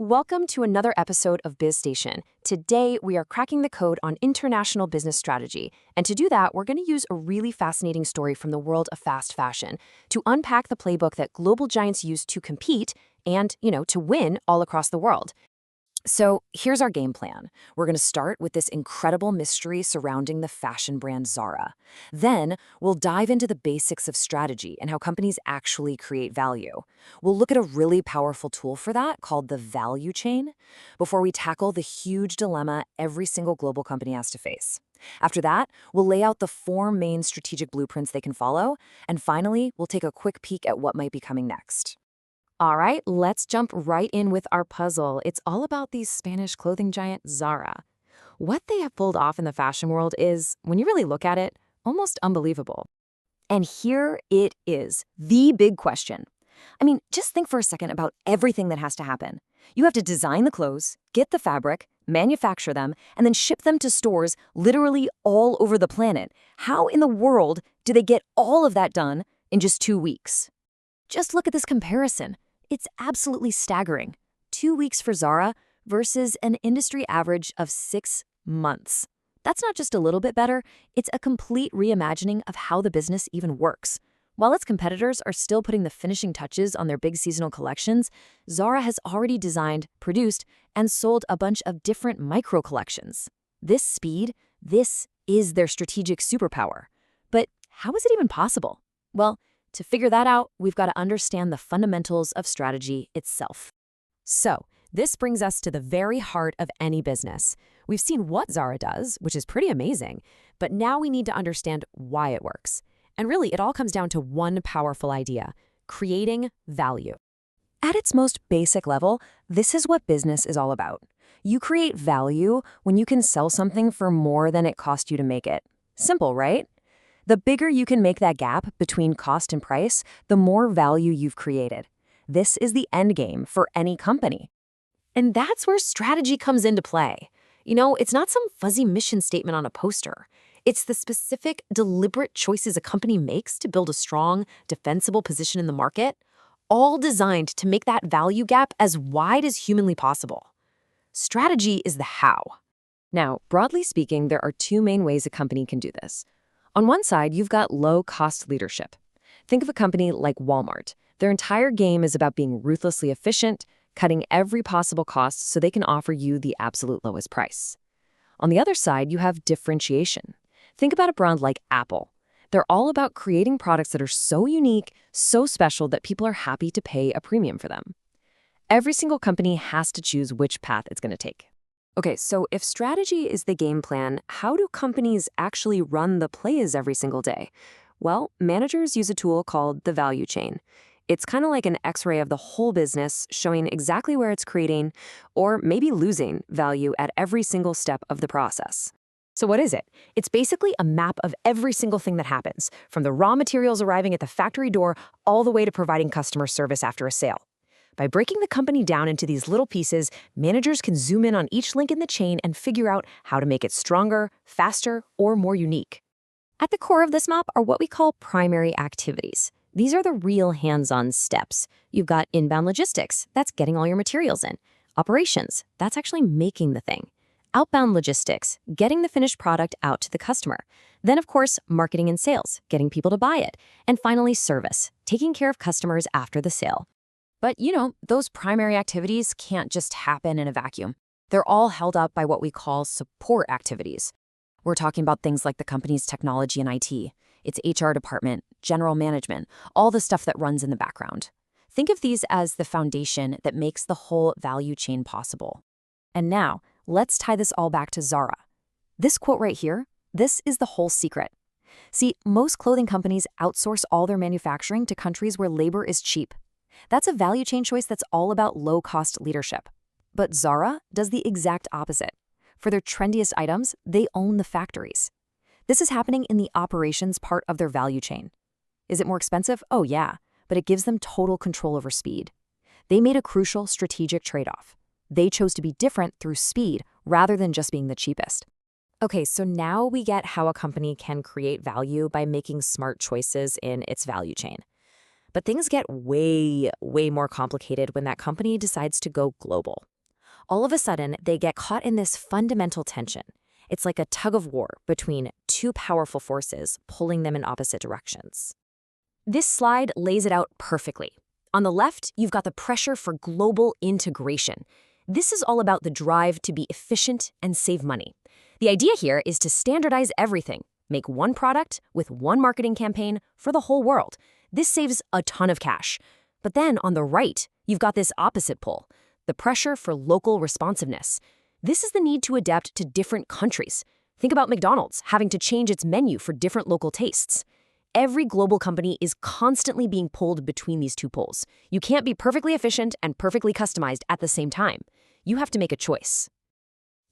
Welcome to another episode of BizStation. Today, we are cracking the code on international business strategy. And to do that, we're going to use a really fascinating story from the world of fast fashion to unpack the playbook that global giants use to compete and, to win all across the world. So here's our game plan. We're going to start with this incredible mystery surrounding the fashion brand Zara. Then we'll dive into the basics of strategy and how companies actually create value. We'll look at a really powerful tool for that called the value chain before we tackle the huge dilemma every single global company has to face. After that, we'll lay out the 4 main strategic blueprints they can follow. And finally, we'll take a quick peek at what might be coming next. All right, let's jump right in with our puzzle. It's all about the Spanish clothing giant Zara. What they have pulled off in the fashion world is, when you really look at it, almost unbelievable. And here it is, the big question. I mean, just think for a second about everything that has to happen. You have to design the clothes, get the fabric, manufacture them, and then ship them to stores literally all over the planet. How in the world do they get all of that done in just 2 weeks? Just look at this comparison. It's absolutely staggering. 2 weeks for Zara versus an industry average of 6 months. That's not just a little bit better, it's a complete reimagining of how the business even works. While its competitors are still putting the finishing touches on their big seasonal collections, Zara has already designed, produced, and sold a bunch of different micro-collections. This speed, this is their strategic superpower. But how is it even possible? Well, to figure that out, we've got to understand the fundamentals of strategy itself. So, this brings us to the very heart of any business. We've seen what Zara does, which is pretty amazing, but now we need to understand why it works. And really, it all comes down to one powerful idea: creating value. At its most basic level, this is what business is all about. You create value when you can sell something for more than it cost you to make it. Simple, right? The bigger you can make that gap between cost and price, the more value you've created. This is the end game for any company. And that's where strategy comes into play. It's not some fuzzy mission statement on a poster. It's the specific, deliberate choices a company makes to build a strong, defensible position in the market, all designed to make that value gap as wide as humanly possible. Strategy is the how. Now, broadly speaking, there are 2 main ways a company can do this. On one side, you've got low-cost leadership. Think of a company like Walmart. Their entire game is about being ruthlessly efficient, cutting every possible cost so they can offer you the absolute lowest price. On the other side, you have differentiation. Think about a brand like Apple. They're all about creating products that are so unique, so special that people are happy to pay a premium for them. Every single company has to choose which path it's going to take. Okay, so if strategy is the game plan, how do companies actually run the plays every single day? Well, managers use a tool called the value chain. It's kind of like an X-ray of the whole business, showing exactly where it's creating or maybe losing value at every single step of the process. So what is it? It's basically a map of every single thing that happens, from the raw materials arriving at the factory door all the way to providing customer service after a sale. By breaking the company down into these little pieces, managers can zoom in on each link in the chain and figure out how to make it stronger, faster, or more unique. At the core of this map are what we call primary activities. These are the real hands-on steps. You've got inbound logistics, that's getting all your materials in. Operations, that's actually making the thing. Outbound logistics, getting the finished product out to the customer. Then, of course, marketing and sales, getting people to buy it. And finally, service, taking care of customers after the sale. But, those primary activities can't just happen in a vacuum. They're all held up by what we call support activities. We're talking about things like the company's technology and IT, its HR department, general management, all the stuff that runs in the background. Think of these as the foundation that makes the whole value chain possible. And now, let's tie this all back to Zara. This quote right here, this is the whole secret. See, most clothing companies outsource all their manufacturing to countries where labor is cheap. That's a value chain choice that's all about low-cost leadership. But Zara does the exact opposite. For their trendiest items, they own the factories. This is happening in the operations part of their value chain. Is it more expensive? Oh yeah, but it gives them total control over speed. They made a crucial strategic trade-off. They chose to be different through speed rather than just being the cheapest. Okay, so now we get how a company can create value by making smart choices in its value chain. But things get way more complicated when that company decides to go global. all of a sudden, they get caught in this fundamental tension. It's like a tug-of-war between two powerful forces pulling them in opposite directions. This slide lays it out perfectly. On the left, you've got the pressure for global integration. This is all about the drive to be efficient and save money. The idea here is to standardize everything, make one product with one marketing campaign for the whole world. This saves a ton of cash. But then on the right, you've got this opposite pull, the pressure for local responsiveness. This is the need to adapt to different countries. Think about McDonald's having to change its menu for different local tastes. Every global company is constantly being pulled between these two poles. You can't be perfectly efficient and perfectly customized at the same time. You have to make a choice.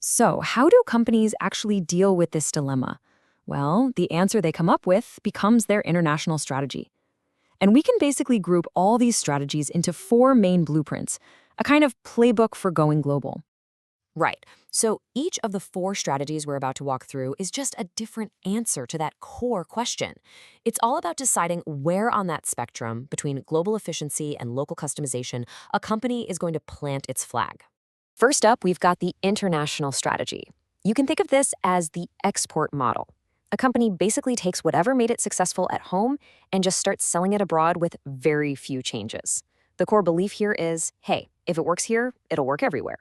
So, how do companies actually deal with this dilemma? Well, the answer they come up with becomes their international strategy. And we can basically group all these strategies into 4 main blueprints, a kind of playbook for going global. Right. So each of the 4 strategies we're about to walk through is just a different answer to that core question. It's all about deciding where on that spectrum between global efficiency and local customization a company is going to plant its flag. First up, we've got the international strategy. You can think of this as the export model. A company basically takes whatever made it successful at home and just starts selling it abroad with very few changes. The core belief here is, hey, if it works here, it'll work everywhere.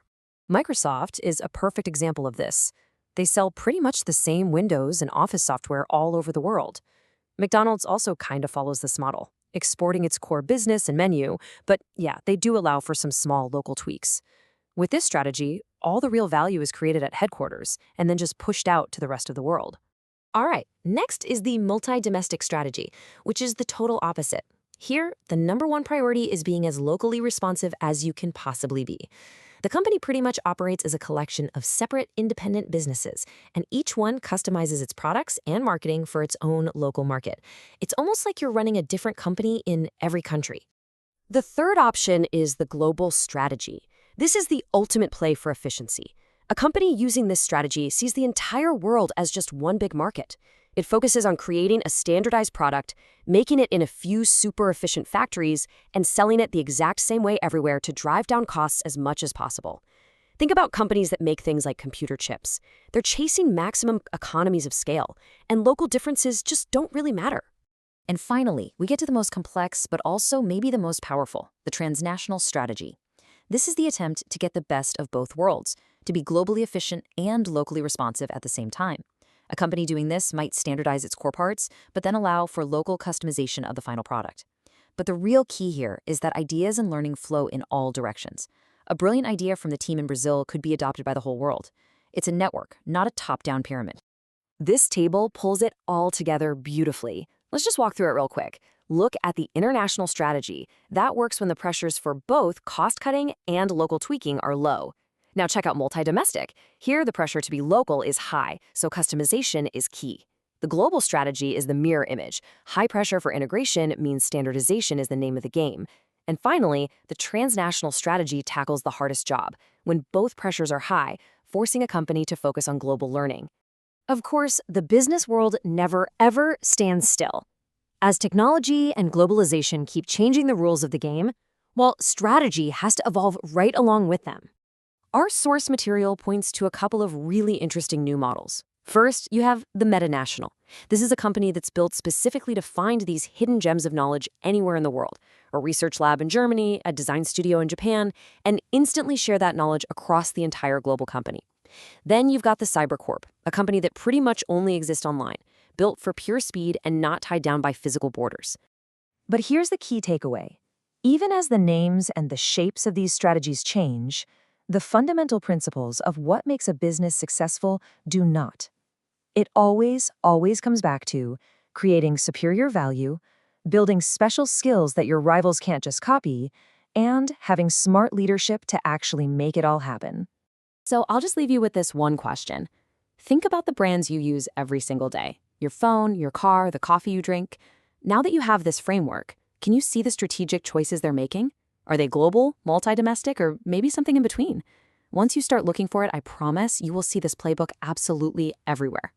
Microsoft is a perfect example of this. They sell pretty much the same Windows and Office software all over the world. McDonald's also kind of follows this model, exporting its core business and menu, but yeah, they do allow for some small local tweaks. With this strategy, all the real value is created at headquarters and then just pushed out to the rest of the world. All right, next is the multi-domestic strategy, which is the total opposite. Here, the number one priority is being as locally responsive as you can possibly be. The company pretty much operates as a collection of separate, independent businesses, and each one customizes its products and marketing for its own local market. It's almost like you're running a different company in every country. The third option is the global strategy. This is the ultimate play for efficiency. A company using this strategy sees the entire world as just one big market. It focuses on creating a standardized product, making it in a few super efficient factories, and selling it the exact same way everywhere to drive down costs as much as possible. Think about companies that make things like computer chips. They're chasing maximum economies of scale, and local differences just don't really matter. And finally, we get to the most complex, but also maybe the most powerful, the transnational strategy. This is the attempt to get the best of both worlds, to be globally efficient and locally responsive at the same time. A company doing this might standardize its core parts, but then allow for local customization of the final product. But the real key here is that ideas and learning flow in all directions. A brilliant idea from the team in Brazil could be adopted by the whole world. It's a network, not a top-down pyramid. This table pulls it all together beautifully. Let's just walk through it real quick. Look at the international strategy. That works when the pressures for both cost-cutting and local tweaking are low. Now check out multi-domestic. Here, the pressure to be local is high, so customization is key. The global strategy is the mirror image. High pressure for integration means standardization is the name of the game. And finally, the transnational strategy tackles the hardest job, when both pressures are high, forcing a company to focus on global learning. Of course, the business world never, ever stands still. As technology and globalization keep changing the rules of the game, well, strategy has to evolve right along with them. Our source material points to a couple of really interesting new models. First, you have the Metanational. This is a company that's built specifically to find these hidden gems of knowledge anywhere in the world, a research lab in Germany, a design studio in Japan, and instantly share that knowledge across the entire global company. Then you've got the CyberCorp, a company that pretty much only exists online, built for pure speed and not tied down by physical borders. But here's the key takeaway. Even as the names and the shapes of these strategies change, the fundamental principles of what makes a business successful do not. It always comes back to creating superior value, building special skills that your rivals can't just copy, and having smart leadership to actually make it all happen. So I'll just leave you with this one question. Think about the brands you use every single day. Your phone, your car, the coffee you drink. Now that you have this framework, can you see the strategic choices they're making? Are they global, multi-domestic, or maybe something in between? Once you start looking for it, I promise you will see this playbook absolutely everywhere.